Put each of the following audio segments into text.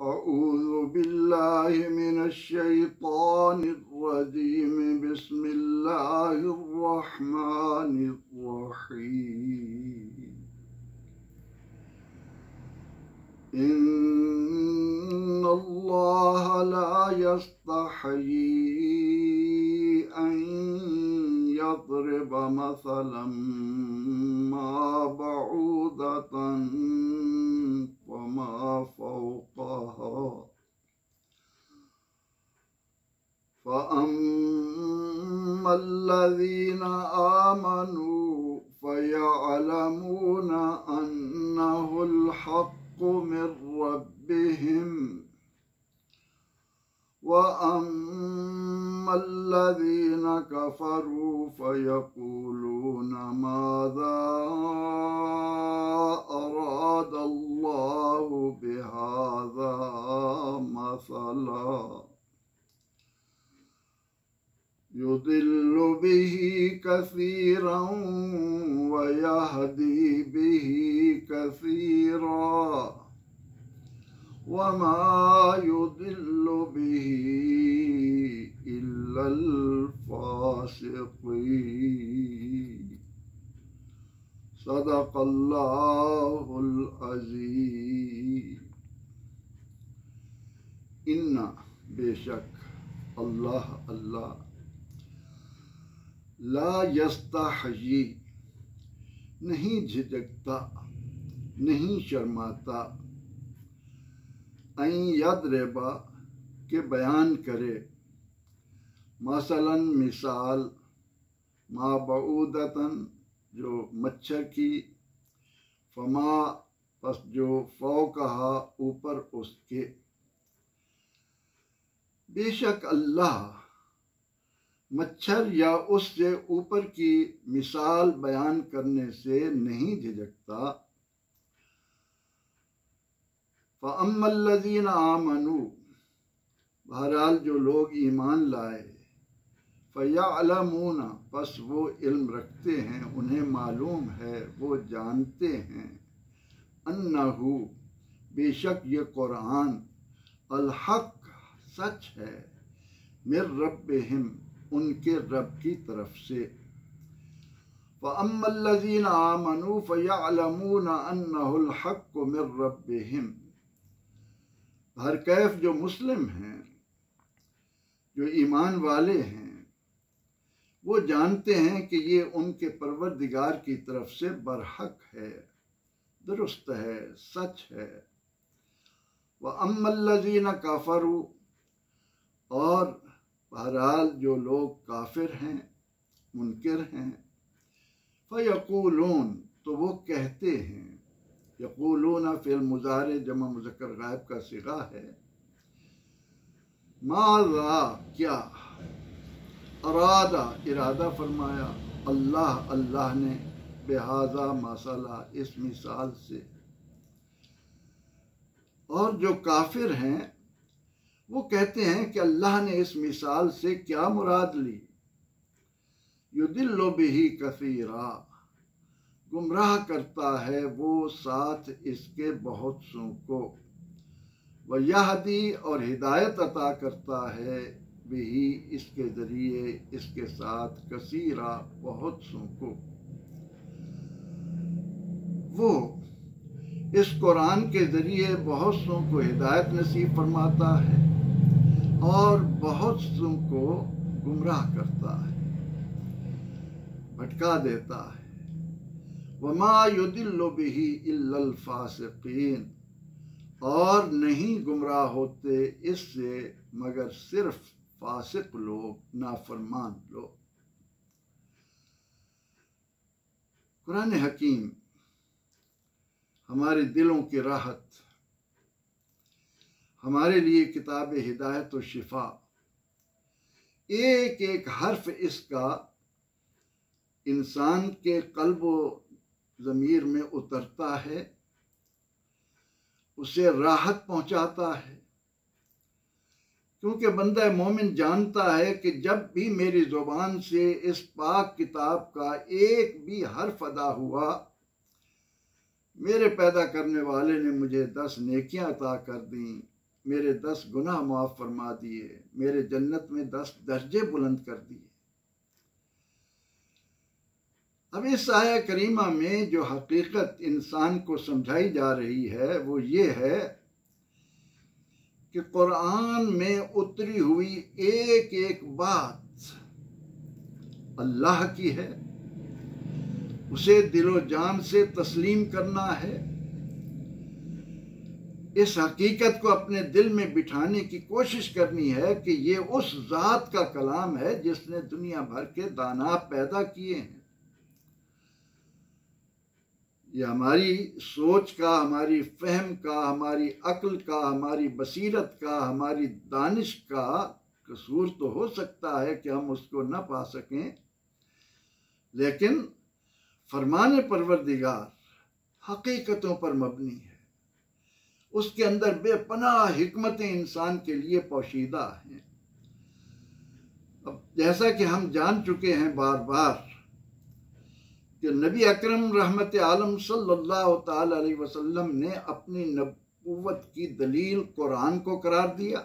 अऊज़ु बिल्लाहि मिनश शैतानिर रजीम बिस्मिल्लाहिर रहमानिर रहीम इन्नल्लाह ला यस्तहयी अन यज़रिबा मसलन मा बऊदतन वमा फौक़हा फ़अम्मल्लज़ीना आमनू फ़यअलमूना अन्नहुल हक़्क़ु मिर रब्बिहिम वअम्मल्लज़ीना कफ़रू फ़यक़ूलूना माज़ा अरादल्लाहु बिहाज़ा मसला युदिल्लु बिही कसीरन व यहदी बिही कसीरा वमा युदिल्लु बिही इल्लल फासिक़ीन। सदक़ल्लाहुल अज़ीम। इन्ना बेशक अल्लाह अल्लाह ला यस्तहयी नहीं झिझकता नहीं शर्माता अन यद्रिबा के बयान करे मसलन मिसाल मा बऊदतन जो मच्छर की फमा पस जो फौकहा ऊपर उसके। बेशक अल्लाह मच्छर या उससे ऊपर की मिसाल बयान करने से नहीं झिझकता। फ़अम्मल्लज़ीना आमनू बहरहाल जो लोग ईमान लाए फ़यअलमूना बस वो इल्म रखते हैं उन्हें मालूम है वो जानते हैं अन्नहु बेशक ये कुरान अल हक़ सच है मिर रब्बिहिम उनके रब की तरफ से। फ़अम्मल्लज़ीना आमनू फ़यअलमूना अन्नहुल हक़्क़ु मिर रब्बिहिम हर कैफ जो मुस्लिम हैं जो ईमान वाले हैं वो जानते हैं कि ये उनके परवरदिगार की तरफ से बरहक है दुरुस्त है सच है। व अम्मल्लज़ीना काफ़रू और बहरहाल जो लोग काफिर हैं मुनकिर हैं फ़यक़ूलून तो वो कहते हैं यक़ूलूना फ़िल मुज़ारे जमा मुज़क्कर गायब का सिगा है माज़ा क्या अरादा इरादा फरमाया अल्लाह अल्लाह ने बेहाज़ा मसला इस मिसाल से। और जो काफिर हैं वो कहते हैं कि अल्लाह ने इस मिसाल से क्या मुराद ली। युदिल्लु बिही कसीरा गुमराह करता है वो साथ इसके बहुत सो को व यहदी और हिदायत अता करता है बिही इसके जरिए इसके साथ कसीरा बहुत सो को। वो इस कुरान के जरिए बहुत सो को हिदायत नसीब फरमाता है और बहुत सो को गुमराह करता है भटका देता है। वमा युदिल्लु बिही इल्लल फासिक़ीन और नहीं गुमराह होते इससे मगर सिर्फ फासिक लोग नाफरमान लोग। कुरान हकीम हमारे दिलों की राहत हमारे लिए किताब हिदायत व शिफा एक एक हर्फ इसका इंसान के कल्ब व ज़मीर में उतरता है उसे राहत पहुंचाता है क्योंकि बंदा मोमिन जानता है कि जब भी मेरी ज़ुबान से इस पाक किताब का एक भी हर्फ अदा हुआ, मेरे पैदा करने वाले ने मुझे 10 नेकियां अता कर दी मेरे 10 गुनाह माफ फरमा दिए, मेरे जन्नत में 10 दर्जे बुलंद कर दिए। अब इस आया करीमा में जो हकीकत इंसान को समझाई जा रही है वो ये है कि कुरान में उतरी हुई एक एक बात अल्लाह की है, उसे दिलो जान से तस्लीम करना है। इस हकीकत को अपने दिल में बिठाने की कोशिश करनी है कि ये उस जात का कलाम है जिसने दुनिया भर के दाना पैदा किए हैं। ये हमारी सोच का, हमारी फहम का, हमारी अक्ल का, हमारी बसीरत का, हमारी दानिश का कसूर तो हो सकता है कि हम उसको न पा सकें, लेकिन फरमान परवरदिगार हकीकतों पर मबनी है। उसके अंदर बेपनाह हिकमतें इंसान के लिए पोशीदा हैं। अब जैसा कि हम जान चुके हैं बार बार कि नबी अकरम रहमत आलम सल्लल्लाहु ताला अलैहि वसल्लम ने अपनी नबूवत की दलील कुरान को करार दिया,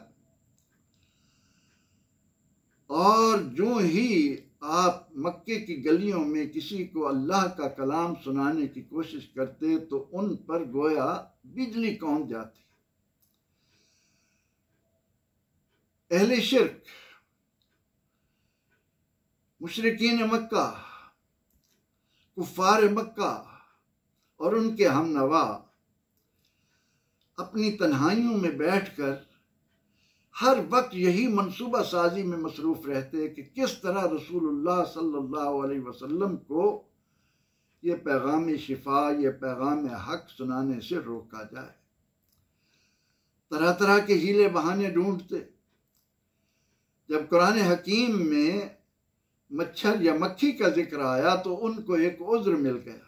और जो ही आप मक्के की गलियों में किसी को अल्लाह का कलाम सुनाने की कोशिश करते तो उन पर गोया बिजली कौंध जाती। अहले शिर्क, मुशरिकीन मक्का, कुफ्फार मक्का और उनके हमनवा अपनी तन्हाइयों में बैठकर हर वक्त यही मंसूबा साजी में मसरूफ रहते कि किस तरह रसूलुल्लाह सल्लल्लाहु अलैहि वसल्लम को ये पैगाम शिफा, ये पैगाम हक सुनाने से रोका जाए। तरह तरह के हीले बहाने ढूंढते। जब कुरान हकीम में मच्छर या मक्खी का जिक्र आया तो उनको एक उज़्र मिल गया।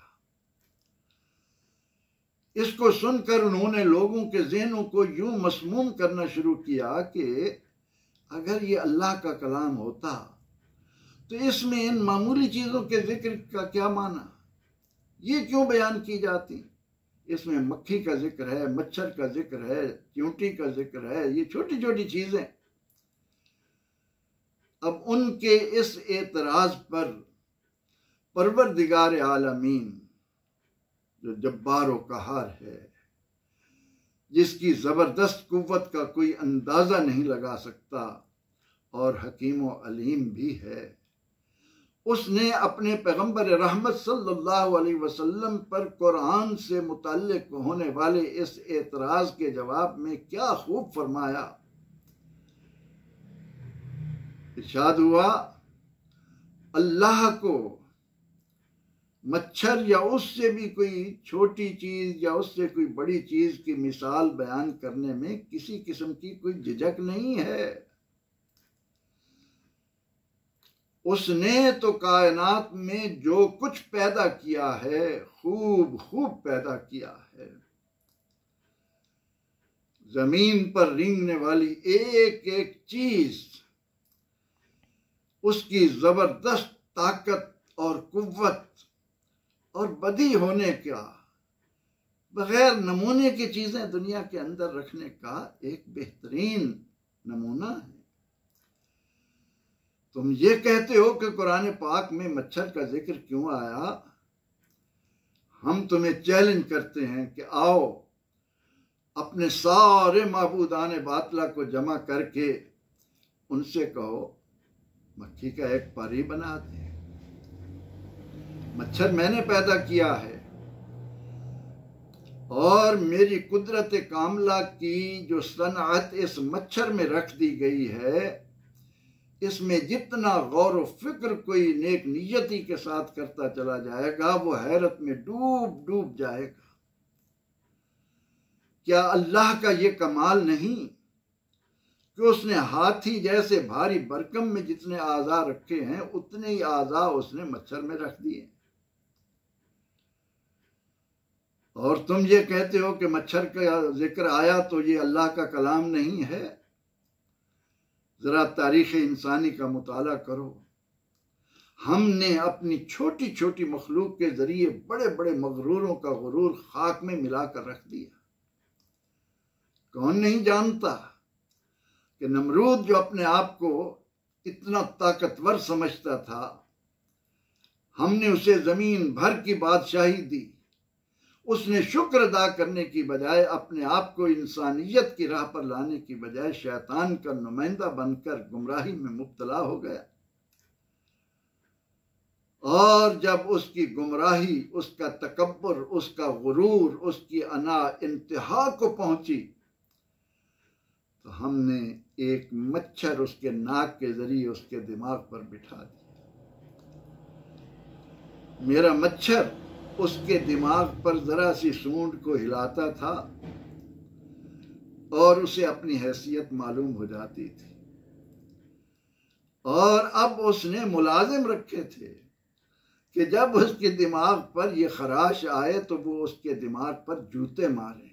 इसको सुनकर उन्होंने लोगों के ज़हनों को यूं मसमूम करना शुरू किया कि अगर ये अल्लाह का कलाम होता तो इसमें इन मामूली चीज़ों के जिक्र का क्या माना, ये क्यों बयान की जाती। इसमें मक्खी का जिक्र है, मच्छर का जिक्र है, चींटी का जिक्र है, ये छोटी छोटी चीज़ें। अब उनके इस एतराज़ पर परवरदिगार आलमीन जो जब्बार व कहार है, जिसकी ज़बरदस्त कुव्वत का कोई अंदाज़ा नहीं लगा सकता और हकीम व अलीम भी है, उसने अपने पैगंबर रहमत सल्लल्लाहु अलैहि वसल्लम पर कुरान से मुताल्लिक होने वाले इस एतराज़ के जवाब में क्या खूब फरमाया। इरशाद हुआ, अल्लाह को मच्छर या उससे भी कोई छोटी चीज या उससे कोई बड़ी चीज की मिसाल बयान करने में किसी किस्म की कोई झिझक नहीं है। उसने तो कायनात में जो कुछ पैदा किया है खूब खूब पैदा किया है। जमीन पर रेंगने वाली एक एक चीज उसकी जबरदस्त ताकत और कुव्वत और बदी होने का बगैर नमूने की चीजें दुनिया के अंदर रखने का एक बेहतरीन नमूना है। तुम ये कहते हो कि कुरान पाक में मच्छर का जिक्र क्यों आया? हम तुम्हें चैलेंज करते हैं कि आओ अपने सारे माबूदान बातला को जमा करके उनसे कहो मक्खी का एक परी बना दे। मच्छर मैंने पैदा किया है और मेरी कुदरत कामला की जो सनअत इस मच्छर में रख दी गई है, इसमें जितना गौर व फिक्र कोई नेक नियति के साथ करता चला जाएगा वो हैरत में डूब डूब जाएगा। क्या अल्लाह का ये कमाल नहीं कि उसने हाथी जैसे भारी बरकम में जितने आज़ा रखे हैं उतने ही आज़ा उसने मच्छर में रख दिए, और तुम ये कहते हो कि मच्छर का जिक्र आया तो ये अल्लाह का कलाम नहीं है। जरा तारीख़ इंसानी का मुताला करो। हमने अपनी छोटी छोटी मखलूक के जरिए बड़े बड़े मगरूरों का गुरूर खाक में मिलाकर रख दिया। कौन नहीं जानता कि नमरूद जो अपने आप को इतना ताकतवर समझता था, हमने उसे जमीन भर की बादशाही दी, उसने शुक्र अदा करने की बजाय अपने आप को इंसानियत की राह पर लाने की बजाय शैतान का नुमाइंदा बनकर गुमराही में मुब्तला हो गया। और जब उसकी गुमराही, उसका तकब्बुर, उसका गुरूर, उसकी अना इंतहा को पहुंची तो हमने एक मच्छर उसके नाक के जरिए उसके दिमाग पर बिठा दिया। मेरा मच्छर उसके दिमाग पर जरा सी सूंड को हिलाता था और उसे अपनी हैसियत मालूम हो जाती थी। और अब उसने मुलाजिम रखे थे कि जब उसके दिमाग पर यह खराश आए तो वो उसके दिमाग पर जूते मारे।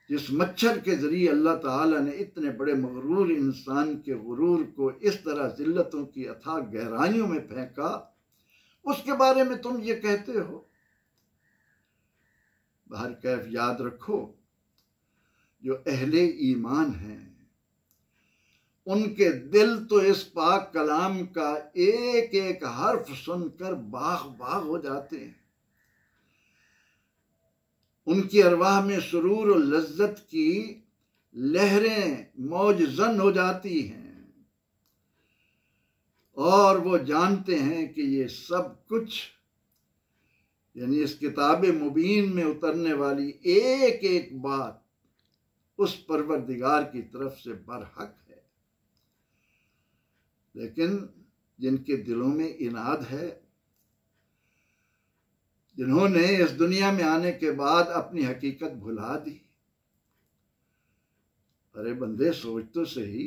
जिस मच्छर के जरिए अल्लाह ताला ने इतने बड़े मगरूर इंसान के गुरूर को इस तरह जिल्लतों की अथाह गहराइयों में फेंका, उसके बारे में तुम ये कहते हो। बहर कैफ याद रखो, जो अहले ईमान हैं उनके दिल तो इस पाक कलाम का एक एक हर्फ सुनकर बाग बाग हो जाते हैं। उनकी अरवाह में सुरूर और लज्जत की लहरें मौजज़न हो जाती हैं और वो जानते हैं कि ये सब कुछ यानी इस किताब मुबीन में उतरने वाली एक एक बात उस परवरदिगार की तरफ से बरहक है। लेकिन जिनके दिलों में इनाद है, जिन्होंने इस दुनिया में आने के बाद अपनी हकीकत भुला दी। अरे बंदे, सोच तो सही,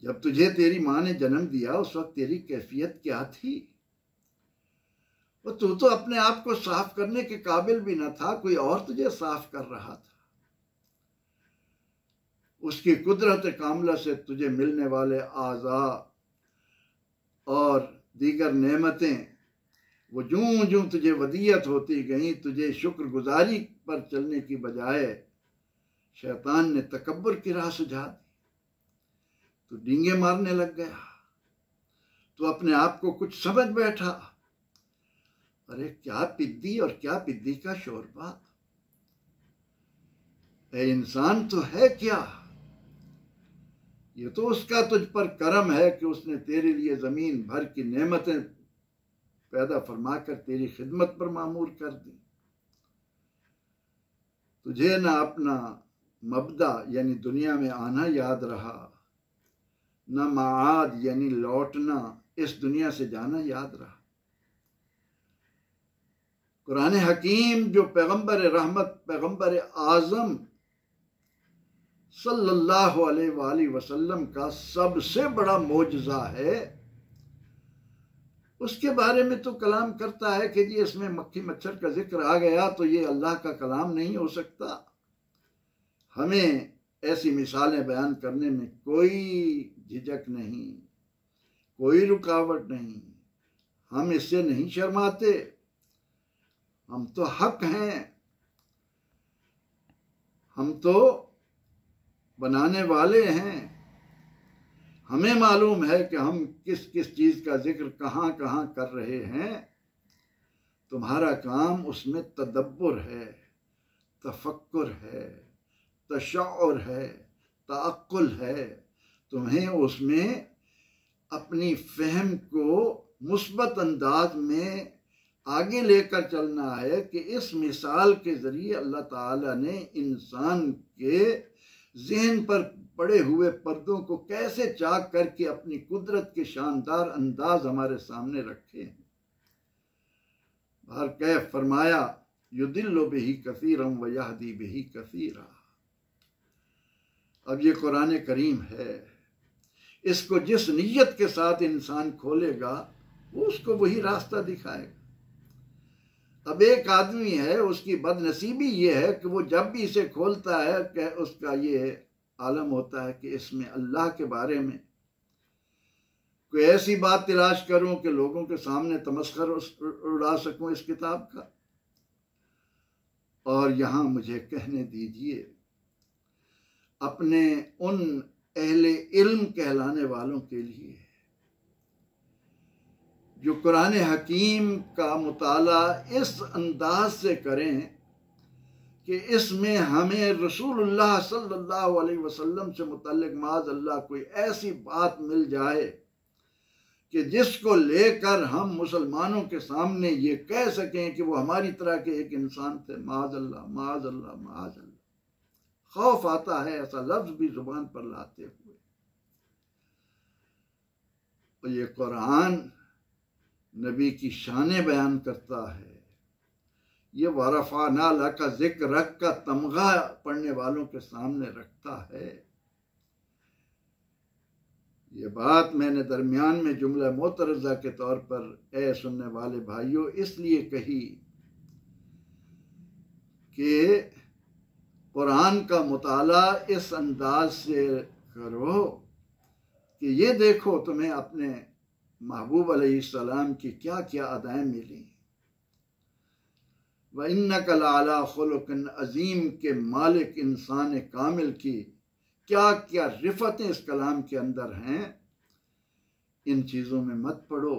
जब तुझे तेरी माँ ने जन्म दिया उस वक्त तेरी कैफियत क्या थी? और तू तो अपने आप को साफ करने के काबिल भी न था, कोई और तुझे साफ कर रहा था। उसकी कुदरत कामला से तुझे मिलने वाले आज़ा और दीगर नेमतें वो जूं जूं तुझे वदीयत होती गई, तुझे शुक्रगुजारी पर चलने की बजाय शैतान ने तकब्बुर की राह सुझा दी। तू डींगे मारने लग गया, तू अपने आप को कुछ समझ बैठा। अरे क्या पिद्दी और क्या पिद्दी का शोरबा। ए इंसान तो है क्या? ये तो उसका तुझ पर करम है कि उसने तेरे लिए जमीन भर की नेमतें पैदा फरमाकर तेरी खिदमत पर मामूर कर दी। तुझे ना अपना मबदा यानी दुनिया में आना याद रहा, न माआद यानी लौटना, इस दुनिया से जाना याद रहा। कुरान हकीम जो पैगंबर रहमत, पैगंबर आजम सल्लल्लाहु अलैहि वसल्लम का सबसे बड़ा मोजज़ा है, उसके बारे में तो कलाम करता है कि जी इसमें मक्खी मच्छर का जिक्र आ गया तो ये अल्लाह का कलाम नहीं हो सकता। हमें ऐसी मिसालें बयान करने में कोई झिझक नहीं, कोई रुकावट नहीं, हम इससे नहीं शर्माते। हम तो हक हैं, हम तो बनाने वाले हैं। हमें मालूम है कि हम किस किस चीज़ का जिक्र कहाँ कहाँ कर रहे हैं। तुम्हारा काम उसमें तदब्बुर है, तफक्कुर है, तशअ्उर है, तअक्कुल है। तुम्हें उसमें अपनी फहम को मुस्बत अंदाज में आगे लेकर चलना है कि इस मिसाल के ज़रिए अल्लाह ताला ने इंसान के ज़हन पर पड़े हुए पर्दों को कैसे चाक करके अपनी कुदरत के शानदार अंदाज हमारे सामने रखे हैं। बाहर कैफ फरमाया, युदिल्लु बिही कसीरम व यहदी बिही कसीरा। अब ये कुरान करीम है, इसको जिस नीयत के साथ इंसान खोलेगा वो उसको वही रास्ता दिखाएगा। अब एक आदमी है, उसकी बदनसीबी ये है कि वो जब भी इसे खोलता है कि उसका ये आलम होता है कि इसमें अल्लाह के बारे में कोई ऐसी बात तलाश करूं कि लोगों के सामने तमस्खर उड़ा सकूं इस किताब का। और यहाँ मुझे कहने दीजिए अपने उन अहले इल्म कहलाने वालों के लिए जो कुरान हकीम का मुताला इस अंदाज से करें कि इसमें हमें रसूलुल्लाह सल्लल्लाहु अलैहि वसल्लम से मुतल्लिक माज़अल्लाह कोई ऐसी बात मिल जाए कि जिसको लेकर हम मुसलमानों के सामने ये कह सकें कि वो हमारी तरह के एक इंसान थे। माज़अल्लाह माज़अल्लाह माज़अल्लाह, खौफ आता है ऐसा लफ्ज भी जुबान पर लाते हुए। और ये कुरान नबी की शाने बयान करता है। ये वरफ़अना लका ज़िक्रक का तमगा पढ़ने वालों के सामने रखता है। ये बात मैंने दरमियान में जुमला मोतरज़ा के तौर पर ए सुनने वाले भाइयों इसलिए कही कि कुरान का मुताला इस अंदाज से करो कि ये देखो तुम्हें अपने महबूब अलैहिस्सलाम की क्या क्या अदाएं मिली। व इन्नका लअला खुलुकिन अज़ीम के मालिक इंसान कामिल की क्या क्या रिफ़तें इस कलाम के अंदर हैं। इन चीज़ों में मत पढ़ो।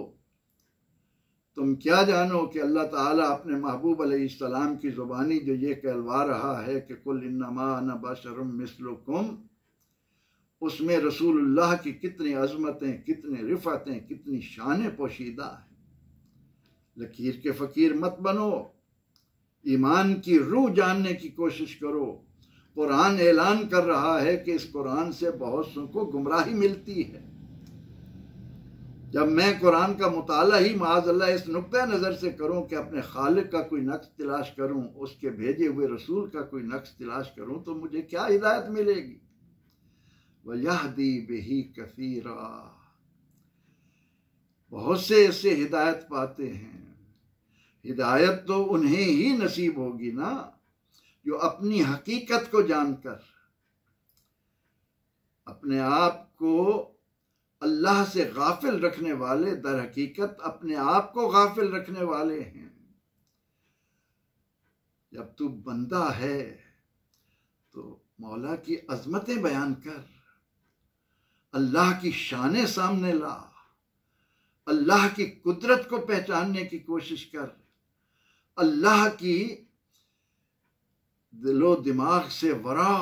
तुम क्या जानो कि अल्लाह ताला अपने महबूब अलैहिस्सलाम की ज़ुबानी जो ये कहलवा रहा है कि कुल इन्नमा अना बशरुम मिस्लुकुम, उसमें रसूलुल्लाह की कितनी अज़मतें, कितनी रिफ़तें, कितनी शानें पोशीदा हैं। लकीर के फ़कीर मत बनो। ईमान की रूह जानने की कोशिश करो। कुरान ऐलान कर रहा है कि इस कुरान से बहुत सौ को गुमराही मिलती है। जब मैं कुरान का मुताला ही माज़अल्लाह इस नुक्ता नज़र से करूं कि अपने खालिक का कोई नक्श तलाश करूं, उसके भेजे हुए रसूल का कोई नक्श तलाश करूं, तो मुझे क्या हिदायत मिलेगी। वयहदी बिही कसीरा, बहुत से इससे हिदायत पाते हैं। हिदायत तो उन्हें ही नसीब होगी ना जो अपनी हकीकत को जानकर अपने आप को अल्लाह से गाफिल रखने वाले, दर हकीकत अपने आप को गाफिल रखने वाले हैं। जब तू बंदा है तो मौला की अजमतें बयान कर, अल्लाह की शानें सामने ला, अल्लाह की कुदरत को पहचानने की कोशिश कर, अल्लाह की दिलो दिमाग से वरा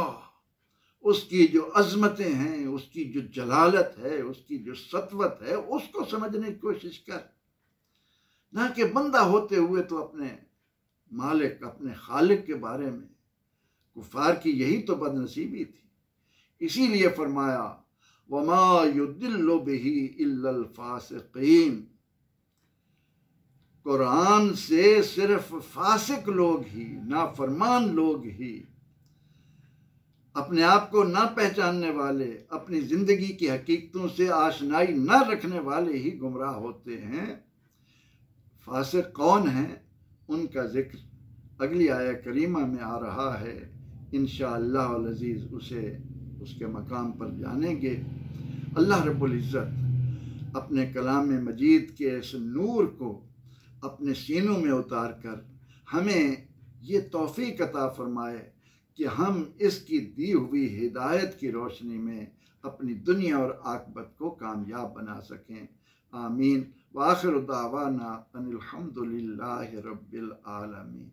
उसकी जो अजमतें हैं, उसकी जो जलालत है, उसकी जो सतवत है, उसको समझने की कोशिश कर। ना कि बंदा होते हुए तो अपने मालिक, अपने खालिक के बारे में। कुफार की यही तो बदनसीबी थी। इसीलिए फरमाया वमा युदिल्लु बिही इल्लल फासिकीन, कुरान से सिर्फ फासिक लोग ही, नाफरमान लोग ही, अपने आप को ना पहचानने वाले, अपनी जिंदगी की हकीकतों से आशनाई न रखने वाले ही गुमराह होते हैं। फासिक कौन है उनका जिक्र अगली आया करीमा में आ रहा है। इंशाअल्लाह अज़ीज़ उसे उसके मकाम पर जानेंगे। अल्लाह रब्बुल इज़्ज़त अपने कलाम मजीद के इस नूर को अपने सीनों में उतार कर हमें ये तौफीक अता फरमाए कि हम इसकी दी हुई हिदायत की रोशनी में अपनी दुनिया और आखिरत को कामयाब बना सकें। आमीन। व आखिर दावाना अनिल हम्दुलिल्लाहि रब्बिल आलमीन।